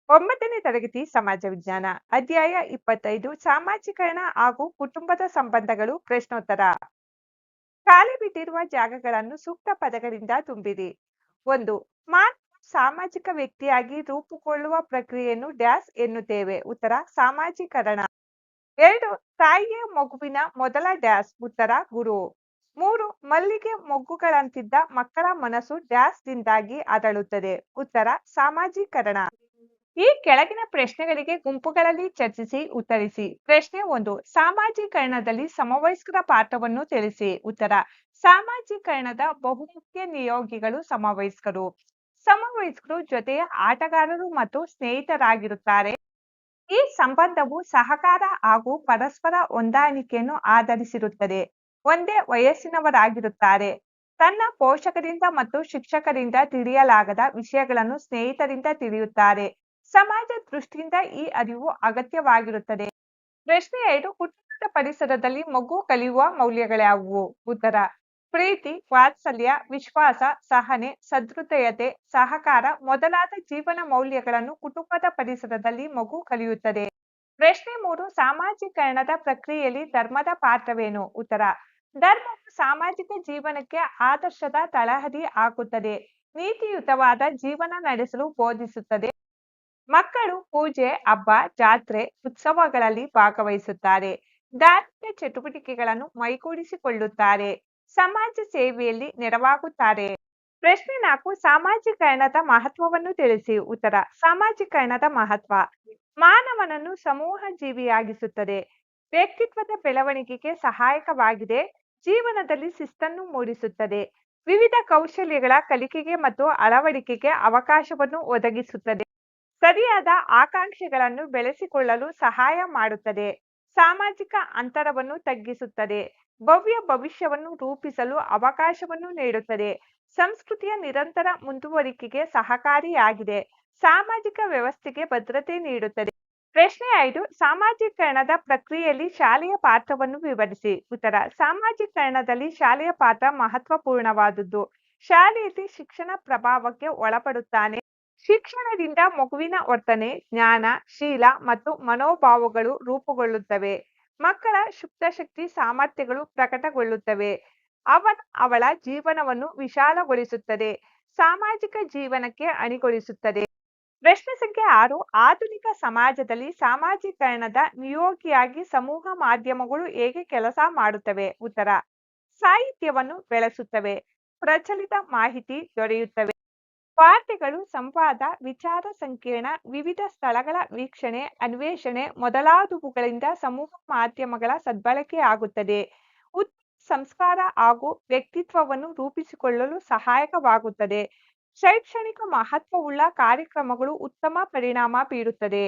9ನೇ ತರಗತಿ ಸಮಾಜ ವಿಜ್ಞಾನ ಅಧ್ಯಾಯ 25 ಸಾಮಾಜೀಕರಣ ಹಾಗೂ ಕುಟುಂಬದ ಸಂಬಂಧಗಳು ಪ್ರಶ್ನೋತ್ತರ. ಖಾಲಿ ಬಿಟ್ಟಿರುವ ಜಾಗಗಳನ್ನು ಸೂಕ್ತ ಪದಗಳಿಂದ ತುಂಬಿರಿ. 1. ಮಾನವ ಸಾಮಾಜಿಕ ವ್ಯಕ್ತಿಯಾಗಿ ರೂಪುಗೊಳ್ಳುವ ಪ್ರಕ್ರಿಯೆಯನ್ನು ಡ್ಯಾಶ್ ಎನ್ನುತ್ತೇವೆ. ಉತ್ತರ ಸಾಮಾಜೀಕರಣ. 2. ತಾಯಿಯ ಮಗುವಿನ ಮೊದಲ ಡ್ಯಾಶ್. ಉತ್ತರ ಗುರು. 3. ಮಲ್ಲಿಗೆ ಮೊಗ್ಗುಗಳಂತಿದ್ದ ಮಕ್ಕಳ ಮನಸ್ಸು ಡ್ಯಾಶ್ ದಿಂದಾಗಿ ಅರಳುತ್ತದೆ. ಉತ್ತರ ಸಾಮಾಜೀಕರಣ. ಈ ಕೆಳಗಿನ ಪ್ರಶ್ನೆಗಳಿಗೆ ಗುಂಪುಗಳಲ್ಲಿ ಚರ್ಚಿಸಿ ಉತ್ತರಿಸಿ. ಪ್ರಶ್ನೆ 1. ಸಾಮಾಜೀಕರಣದಲ್ಲಿ ಸಮವಯಸ್ಕರ ಪಾತ್ರವನ್ನು ತಿಳಿಸಿ. ಉತ್ತರ ಸಾಮಾಜೀಕರಣದ ಬಹುಮುಖ್ಯ ನಿಯೋಗಿಗಳು ಸಮವಯಸ್ಕರು. ಸಮವಯಸ್ಕರು ಜೊತೆಯ ಆಟಗಾರರು ಮತ್ತು ಸ್ನೇಹಿತರಾಗಿರುತ್ತಾರೆ. ಈ ಸಂಬಂಧವು ಸಹಕಾರ ಹಾಗೂ ಪರಸ್ಪರ ಹೊಂದಾಣಿಕೆಯನ್ನು ಆಧರಿಸಿರುತ್ತದೆ. ಒಂದೇ ವಯಸ್ಸಿನವರಾಗಿರುತ್ತಾರೆ. ತನ್ನ ಪೋಷಕರಿಂದ ಮತ್ತು ಶಿಕ್ಷಕರಿಂದ ತಿಳಿಯಲಾಗದ ವಿಷಯಗಳನ್ನು ಸ್ನೇಹಿತರಿಂದ ತಿಳಿಯುತ್ತಾರೆ. ಸಮಾಜ ದೃಷ್ಟಿಯಿಂದ ಈ ಅರಿವು ಅಗತ್ಯವಾಗಿರುತ್ತದೆ. ಪ್ರಶ್ನೆ 2. ಕುಟುಂಬದ ಪರಿಸರದಲ್ಲಿ ಮಗು ಕಲಿಯುವ ಮೌಲ್ಯಗಳ್ಯಾವುವು? ಉತ್ತರ ಪ್ರೀತಿ, ವಾತ್ಸಲ್ಯ, ವಿಶ್ವಾಸ, ಸಹನೆ, ಸಹೃದಯತೆ, ಸಹಕಾರ ಮೊದಲಾದ ಜೀವನ ಮೌಲ್ಯಗಳನ್ನು ಕುಟುಂಬದ ಪರಿಸರದಲ್ಲಿ ಮಗು ಕಲಿಯುತ್ತದೆ. ಪ್ರಶ್ನೆ 3. ಸಾಮಾಜೀಕರಣದ ಪ್ರಕ್ರಿಯೆಯಲ್ಲಿ ಧರ್ಮದ ಪಾತ್ರವೇನು? ಉತ್ತರ ಧರ್ಮವು ಸಾಮಾಜಿಕ ಜೀವನಕ್ಕೆ ಆದರ್ಶದ ತಳಹದಿ ಹಾಕುತ್ತದೆ. ನೀತಿಯುತವಾದ ಜೀವನ ನಡೆಸಲು ಬೋಧಿಸುತ್ತದೆ. ಮಕ್ಕಳು ಪೂಜೆ, ಹಬ್ಬ, ಜಾತ್ರೆ, ಉತ್ಸವಗಳಲ್ಲಿ ಭಾಗವಹಿಸುತ್ತಾರೆ. ಧಾರ್ಮಿಕ ಚಟುವಟಿಕೆಗಳನ್ನು ಮೈಗೂಡಿಸಿಕೊಳ್ಳುತ್ತಾರೆ. ಸಮಾಜ ಸೇವೆಯಲ್ಲಿ ನೆರವಾಗುತ್ತಾರೆ. ಪ್ರಶ್ನೆ 4. ಸಾಮಾಜೀಕರಣದ ಮಹತ್ವವನ್ನು ತಿಳಿಸಿ. ಉತ್ತರ ಸಾಮಾಜೀಕರಣದ ಮಹತ್ವ ಮಾನವನನ್ನು ಸಮೂಹ ಜೀವಿಯಾಗಿಸುತ್ತದೆ. ವ್ಯಕ್ತಿತ್ವದ ಬೆಳವಣಿಗೆಗೆ ಸಹಾಯಕವಾಗಿದೆ. ಜೀವನದಲ್ಲಿ ಶಿಸ್ತನ್ನು ಮೂಡಿಸುತ್ತದೆ. ವಿವಿಧ ಕೌಶಲ್ಯಗಳ ಕಲಿಕೆಗೆ ಮತ್ತು ಅಳವಡಿಕೆಗೆ ಅವಕಾಶವನ್ನು ಒದಗಿಸುತ್ತದೆ. ಸರಿಯಾದ ಆಕಾಂಕ್ಷೆಗಳನ್ನು ಬೆಳೆಸಿಕೊಳ್ಳಲು ಸಹಾಯ ಮಾಡುತ್ತದೆ. ಸಾಮಾಜಿಕ ಅಂತರವನ್ನು ತಗ್ಗಿಸುತ್ತದೆ. ಭವ್ಯ ಭವಿಷ್ಯವನ್ನು ರೂಪಿಸಲು ಅವಕಾಶವನ್ನು ನೀಡುತ್ತದೆ. ಸಂಸ್ಕೃತಿಯ ನಿರಂತರ ಮುಂದುವರಿಕೆಗೆ ಸಹಕಾರಿಯಾಗಿದೆ. ಸಾಮಾಜಿಕ ವ್ಯವಸ್ಥೆಗೆ ಭದ್ರತೆ ನೀಡುತ್ತದೆ. ಪ್ರಶ್ನೆ 5. ಸಾಮಾಜೀಕರಣದ ಪ್ರಕ್ರಿಯೆಯಲ್ಲಿ ಶಾಲೆಯ ಪಾತ್ರವನ್ನು ವಿವರಿಸಿ. ಉತ್ತರ ಸಾಮಾಜೀಕರಣದಲ್ಲಿ ಶಾಲೆಯ ಪಾತ್ರ ಮಹತ್ವಪೂರ್ಣವಾದುದು. ಶಾಲೆಯಲ್ಲಿ ಶಿಕ್ಷಣ ಪ್ರಭಾವಕ್ಕೆ ಒಳಪಡುತ್ತಾನೆ. ಶಿಕ್ಷಣದಿಂದ ಮಗುವಿನ ವರ್ತನೆ, ಜ್ಞಾನ, ಶೀಲ ಮತ್ತು ಮನೋಭಾವಗಳು ರೂಪುಗೊಳ್ಳುತ್ತವೆ. ಮಕ್ಕಳ ಸುಪ್ತಶಕ್ತಿ ಸಾಮರ್ಥ್ಯಗಳು ಪ್ರಕಟಗೊಳ್ಳುತ್ತವೆ. ಅವಳ ಜೀವನವನ್ನು ವಿಶಾಲಗೊಳಿಸುತ್ತದೆ. ಸಾಮಾಜಿಕ ಜೀವನಕ್ಕೆ ಅಣಿಗೊಳಿಸುತ್ತದೆ. ಪ್ರಶ್ನೆ ಸಂಖ್ಯೆ 6. ಆಧುನಿಕ ಸಮಾಜದಲ್ಲಿ ಸಾಮಾಜೀಕರಣದ ನಿಯೋಗಿಯಾಗಿ ಸಮೂಹ ಮಾಧ್ಯಮಗಳು ಹೇಗೆ ಕೆಲಸ ಮಾಡುತ್ತವೆ? ಉತ್ತರ ಸಾಹಿತ್ಯವನ್ನು ಬೆಳೆಸುತ್ತವೆ. ಪ್ರಚಲಿತ ಮಾಹಿತಿ ದೊರೆಯುತ್ತವೆ. ವಾರ್ತೆಗಳು, ಸಂವಾದ, ವಿಚಾರ ಸಂಕಿರಣ, ವಿವಿಧ ಸ್ಥಳಗಳ ವೀಕ್ಷಣೆ, ಅನ್ವೇಷಣೆ ಮೊದಲಾದವುಗಳಿಂದ ಸಮೂಹ ಮಾಧ್ಯಮಗಳ ಸದ್ಬಳಕೆಯಾಗುತ್ತದೆ. ಉತ್ತಮ ಸಂಸ್ಕಾರ ಹಾಗೂ ವ್ಯಕ್ತಿತ್ವವನ್ನು ರೂಪಿಸಿಕೊಳ್ಳಲು ಸಹಾಯಕವಾಗುತ್ತದೆ. ಶೈಕ್ಷಣಿಕ ಮಹತ್ವವುಳ್ಳ ಕಾರ್ಯಕ್ರಮಗಳು ಉತ್ತಮ ಪರಿಣಾಮ ಬೀರುತ್ತದೆ.